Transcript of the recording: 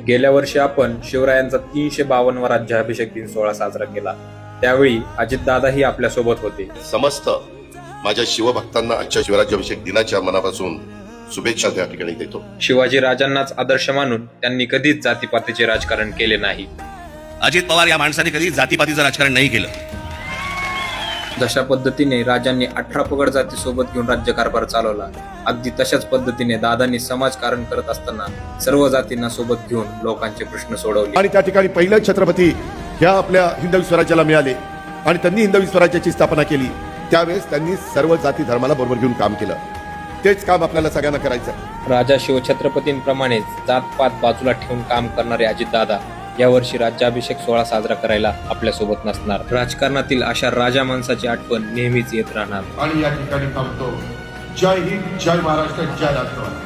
गेल्या वर्षी आपण शिवरायांचा 352वा राज्याभिषेक दिन सोहळा साजरा केला. त्यावेळी अजितदादाही आपल्यासोबत होते. समस्त माझ्या शिवभक्तांना आजच्या शिवराज्याभिषेक दिनाच्या मनापासून शुभेच्छा त्या ठिकाणी देतो. शिवाजी राजांनाच आदर्श मानून त्यांनी कधीच जातीपातीचे राजकारण केले नाही. अजित पवार या माणसाने कधी जातीपातीचं राजकारण नाही केलं. जशा पद्धतीने राजांनी 18 पगड जाती सोबत घेऊन राज्यकारभार चालवला, अगदी तशाच पद्धतीने दादांनी समाजकारण करत असताना सर्व जातींना सोबत घेऊन लोकांचे प्रश्न सोडवले. आणि त्या ठिकाणी पहिलं छत्रपती ह्या आपल्या हिंदवी स्वराज्याला मिळाले आणि त्यांनी हिंदवी स्वराज्याची स्थापना केली. त्यावेळेस त्यांनी सर्व जाती धर्माला बरोबर घेऊन काम केलं. तेच काम आपल्याला सगळ्यांना करायचं. राजा शिवछत्रपतींप्रमाणेच जातपात बाजूला ठेवून काम करणारे अजितदादा यावर्षी राज्याभिषेक सोहळा साजरा करायला आपल्यासोबत नसणार. राजकारणातील अशा राजा माणसाची आठवण नेहमीच येत राहणार. आणि या ठिकाणी थांबतो. जय हिंद, जय महाराष्ट्र, जय राष्ट्रवादी.